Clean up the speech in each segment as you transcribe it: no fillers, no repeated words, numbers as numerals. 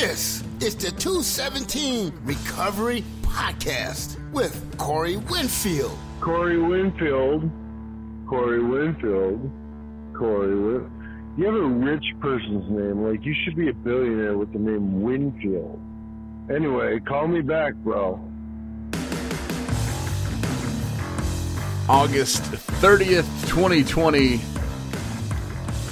This is the 217 Recovery Podcast with Corey Winfield. You have a rich person's name. Like, you should be a billionaire with the name Winfield. Anyway, call me back, bro. August 30th, 2020.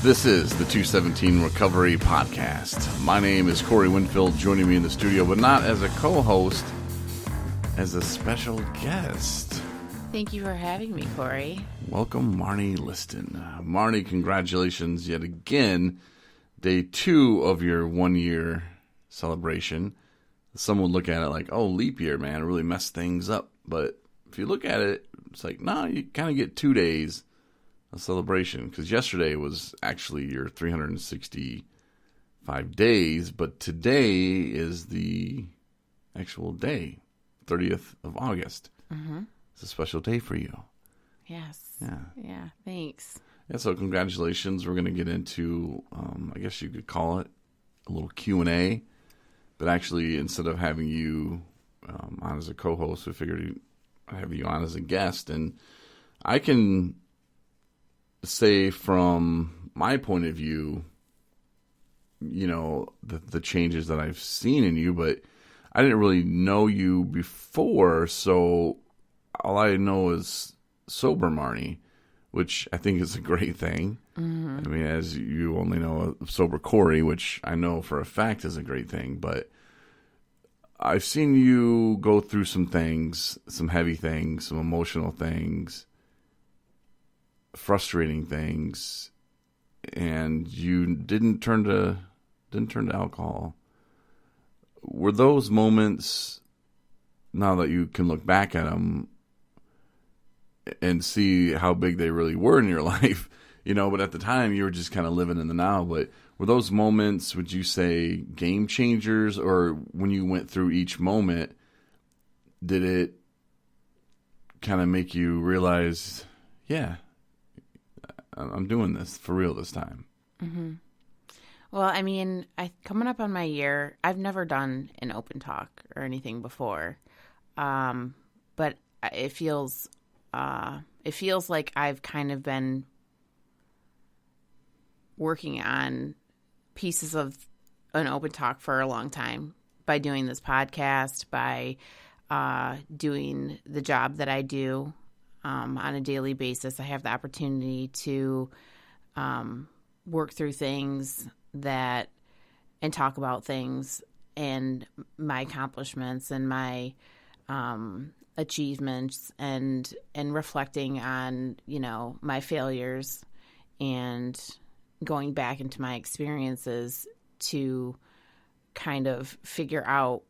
This is the 217 Recovery Podcast. My name is Corey Winfield, joining me in the studio, but not as a co-host, as a special guest. Thank you for having me, Corey. Welcome, Marney Liston. Marney, congratulations yet again. Day 2 of your 1-year celebration. Some would look at it like, oh, leap year, man, it really messed things up. But if you look at it, it's like, no, you kind of get 2 days of celebration. Because yesterday was actually your 365 days, but today is the actual day, 30th of August. Mm-hmm. It's a special day for you. Yes. Yeah, thanks. Yeah, so congratulations. We're going to get into, I guess you could call it a little Q&A. But actually, instead of having you on as a co-host, we figured I'd have you on as a guest. And I can say from my point of view, you know, the changes that I've seen in you, but I didn't really know you before, so all I know is sober Marney, which I think is a great thing. Mm-hmm. I mean, as you only know sober Corey, which I know for a fact is a great thing, but I've seen you go through some things, some heavy things, some emotional things, frustrating things, and you didn't turn to alcohol. Were those moments, now that you can look back at them and see how big they really were in your life, you know, but at the time you were just kind of living in the now, but were those moments, would you say, game changers, or when you went through each moment, did it kind of make you realize, yeah, I'm doing this for real this time? Mm-hmm. Well, I mean, coming up on my year, I've never done an open talk or anything before, but it feels like I've kind of been working on pieces of an open talk for a long time by doing this podcast, by doing the job that I do on a daily basis. I have the opportunity to work through things and talk about things and my accomplishments and my achievements and reflecting on, you know, my failures and going back into my experiences to kind of figure out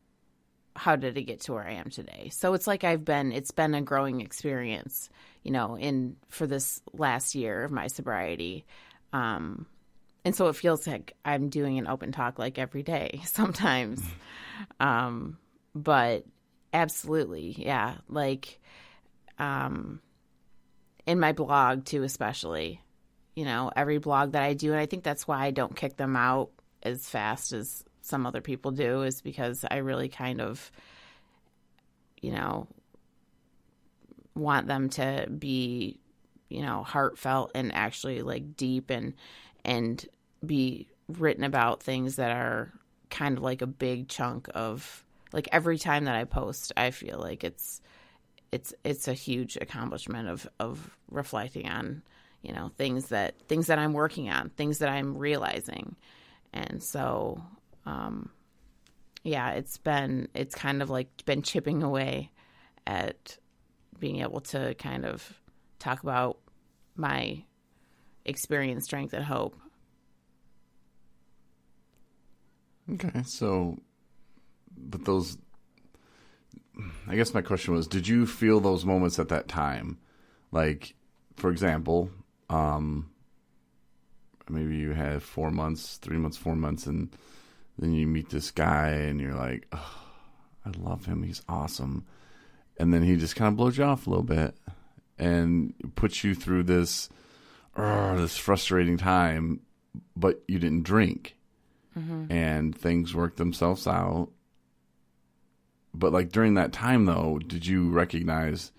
how did it get to where I am today. So it's like it's been a growing experience, you know, for this last year of my sobriety. And so it feels like I'm doing an open talk like every day sometimes. But absolutely, yeah. Like in my blog too, especially, you know, every blog that I do, and I think that's why I don't kick them out as fast as some other people do, is because I really kind of, you know, want them to be, you know, heartfelt and actually like deep and be written about things that are kind of like a big chunk of, like, every time that I post, I feel like it's a huge accomplishment of reflecting on, you know, things that I'm working on, things that I'm realizing. And so, yeah, it's kind of like been chipping away at being able to kind of talk about my experience, strength, and hope. Okay, so, but those, I guess my question was, did you feel those moments at that time? Like, for example, maybe you had 4 months, 3 months, 4 months, and then you meet this guy and you're like, oh, I love him, he's awesome. And then he just kind of blows you off a little bit and puts you through this frustrating time, but you didn't drink. and things worked themselves out. But like during that time though, did you recognize,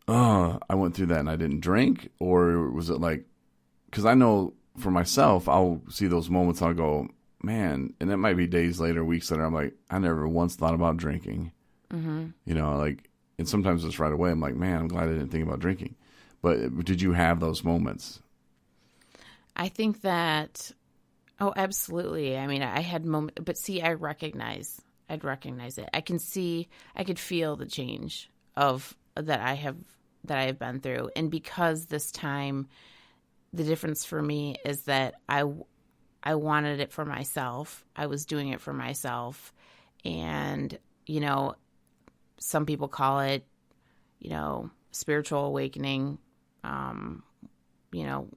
I went through that and I didn't drink? Or was it like, because I know for myself, I'll see those moments and I'll go, man, and it might be days later, weeks later, I'm like, I never once thought about drinking. You know, like, and sometimes it's right away. I'm like, man, I'm glad I didn't think about drinking. But did you have those moments? I think that, oh, absolutely. I mean, I had moments, but see, I'd recognize it. I could feel the change that I have been through. And because this time, the difference for me is that I wanted it for myself. I was doing it for myself. And, you know, some people call it, you know, spiritual awakening. You know,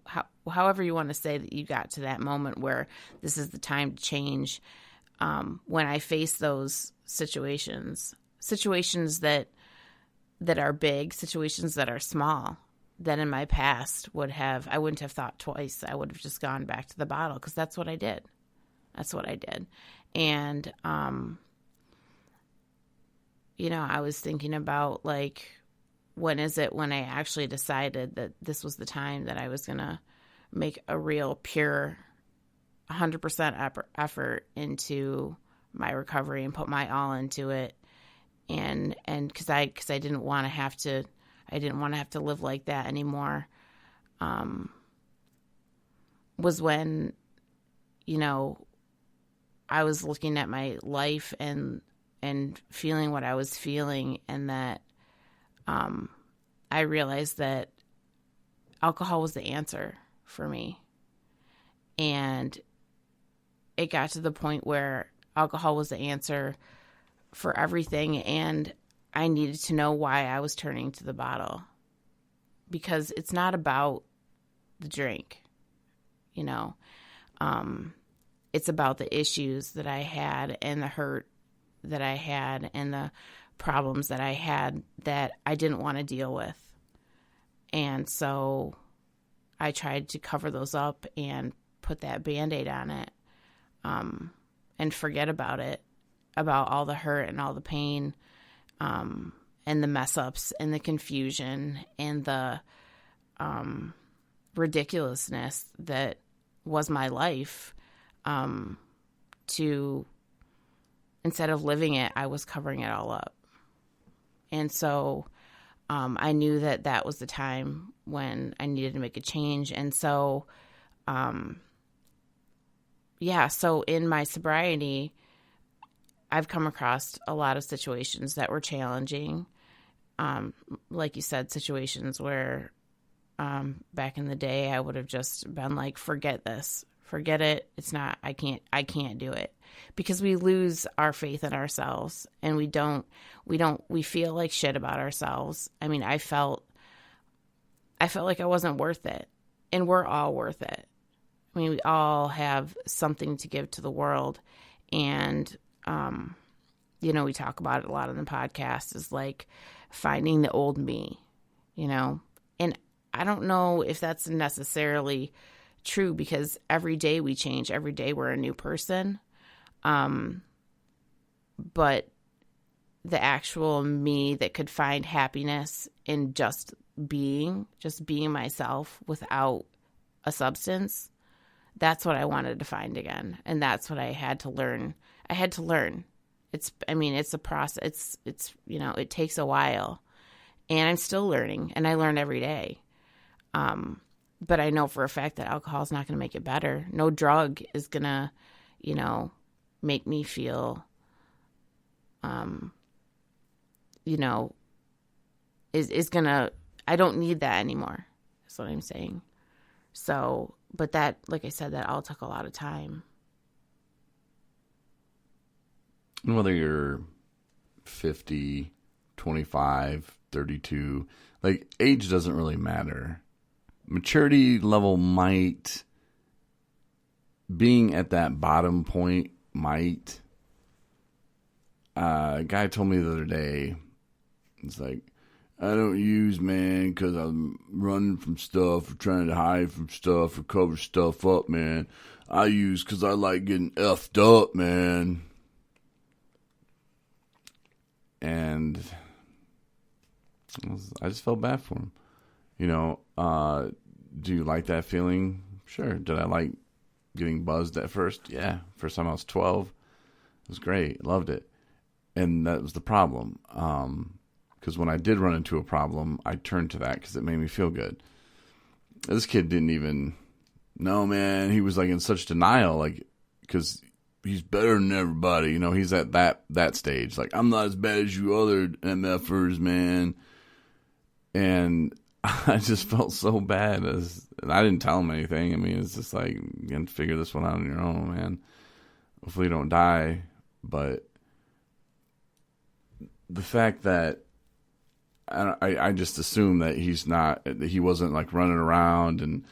however you want to say that you got to that moment where this is the time to change. When I face those situations that are big, situations that are small, that in my past I wouldn't have thought twice. I would have just gone back to the bottle because that's what I did. And, you know, I was thinking about like, when I actually decided that this was the time that I was going to make a real pure 100% effort into my recovery and put my all into it. And cause I didn't want to have to live like that anymore. Was when, you know, I was looking at my life and feeling what I was feeling, and that, I realized that alcohol was the answer for me. And it got to the point where alcohol was the answer for everything. And I needed to know why I was turning to the bottle, because it's not about the drink, you know, it's about the issues that I had and the hurt that I had and the problems that I had that I didn't want to deal with. And so I tried to cover those up and put that Band-Aid on it, and forget about it, about all the hurt and all the pain, and the mess ups and the confusion and the ridiculousness that was my life. Instead of living it, I was covering it all up. And so I knew that was the time when I needed to make a change. And so, so in my sobriety, I've come across a lot of situations that were challenging. Like you said, situations where back in the day, I would have just been like, forget this. Forget it. It's not, I can't do it, because we lose our faith in ourselves, and we feel like shit about ourselves. I mean, I felt like I wasn't worth it, and we're all worth it. I mean, we all have something to give to the world. And, you know, we talk about it a lot on the podcast, is like finding the old me, you know, and I don't know if that's necessarily true, because every day we change, every day we're a new person. But the actual me that could find happiness in just being myself without a substance, that's what I wanted to find again. And that's what I had to learn. It's a process. It's, you know, it takes a while, and I'm still learning, and I learn every day. But I know for a fact that alcohol is not going to make it better. No drug is going to, you know, make me feel, you know, is going to, I don't need that anymore. That's what I'm saying. So, but that, like I said, that all took a lot of time. And whether you're 50, 25, 32, like age doesn't really matter. Maturity level might, being at that bottom point might. A guy told me the other day, it's like, I don't use, man, because I'm running from stuff or trying to hide from stuff or cover stuff up, man. I use because I like getting effed up, man. And I just felt bad for him. You know, do you like that feeling? Sure. Did I like getting buzzed at first? Yeah. First time I was 12. It was great. Loved it. And that was the problem. Because when I did run into a problem, I turned to that because it made me feel good. This kid didn't even know, man. He was like in such denial, like, because he's better than everybody. You know, he's at that stage. Like, I'm not as bad as you other MFers, man. And I just felt so bad. And I didn't tell him anything. I mean, it's just like, you can figure this one out on your own, man. Hopefully you don't die. But the fact that I just assume that he wasn't like running around and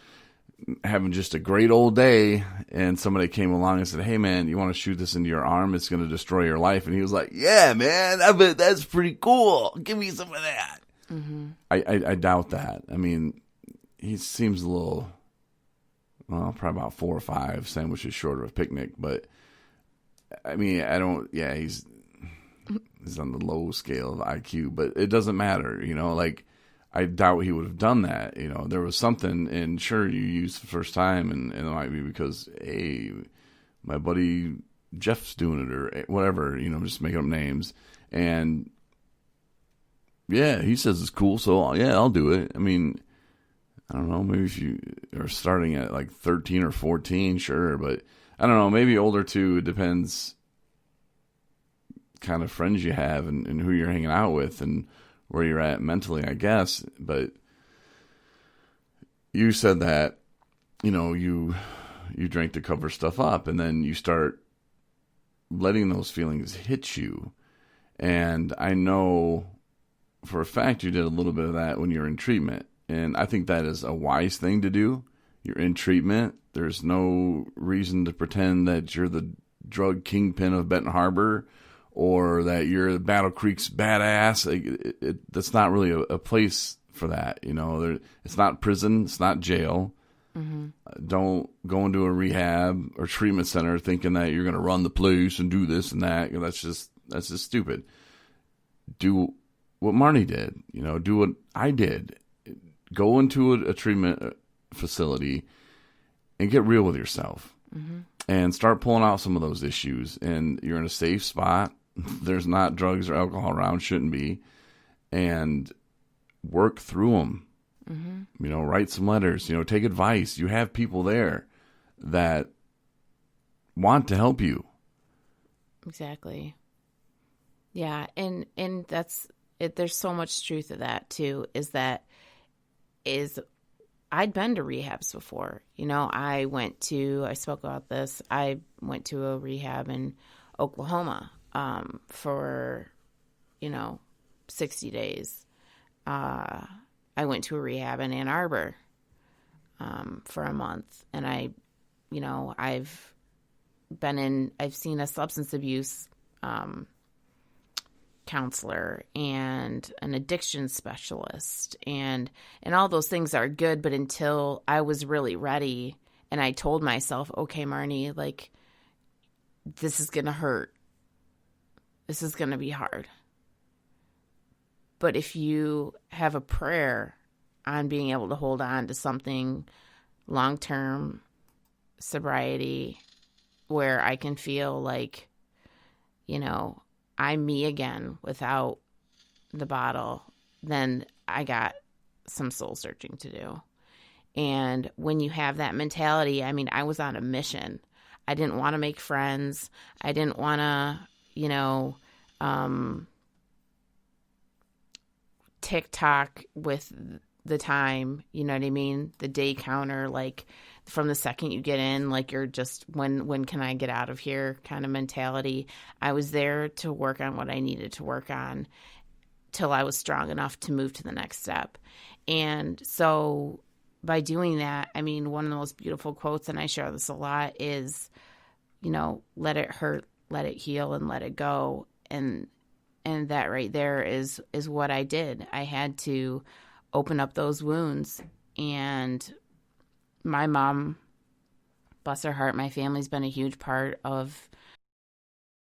having just a great old day, and somebody came along and said, hey man, you want to shoot this into your arm? It's going to destroy your life. And he was like, yeah, man, I bet that's pretty cool. Give me some of that. Mm-hmm. I doubt that. I mean, he seems a little, well, probably about 4 or 5 sandwiches short of a picnic, but I mean, he's on the low scale of IQ, but it doesn't matter, you know, like, I doubt he would have done that. You know, there was something, and sure, you used the first time, and it might be because, hey, my buddy Jeff's doing it, or whatever, you know, just making up names. And yeah, he says it's cool, so yeah, I'll do it. I mean, I don't know, maybe if you are starting at like 13 or 14, sure, but I don't know, maybe older too. It depends kind of friends you have and who you're hanging out with and where you're at mentally, I guess. But you said that, you know, you drank to cover stuff up, and then you start letting those feelings hit you. And I know for a fact you did a little bit of that when you're in treatment. And I think that is a wise thing to do. You're in treatment. There's no reason to pretend that you're the drug kingpin of Benton Harbor, or that you're Battle Creek's badass. That's not really a place for that. You know, it's not prison. It's not jail. Mm-hmm. Don't go into a rehab or treatment center thinking that you're going to run the place and do this and that. That's just stupid. Do what Marney did. You know, do what I did. Go into a treatment facility and get real with yourself. Mm-hmm. And start pulling out some of those issues. And you're in a safe spot. There's not drugs or alcohol around, shouldn't be, and work through them. Mm-hmm. You know, write some letters, you know, take advice. You have people there that want to help you. Exactly. Yeah. And that's it. There's so much truth to that too, I'd been to rehabs before. You know, I spoke about this. I went to a rehab in Oklahoma for, 60 days. I went to a rehab in Ann Arbor for a month. And I've seen a substance abuse counselor and an addiction specialist, and all those things are good. But until I was really ready and I told myself, okay, Marney, like, this is going to hurt. This is going to be hard. But if you have a prayer on being able to hold on to something long-term sobriety where I can feel like, I'm me again without the bottle, then I got some soul searching to do. And when you have that mentality, I mean, I was on a mission. I didn't want to make friends. I didn't want to, TikTok with the time, you know what I mean? The day counter, like from the second you get in, like you're just, when can I get out of here kind of mentality. I was there to work on what I needed to work on till I was strong enough to move to the next step. And so by doing that, I mean, one of the most beautiful quotes, and I share this a lot, is, let it hurt, let it heal, and let it go. And that right there is what I did. I had to open up those wounds. And my mom bless her heart, my family's been a huge part of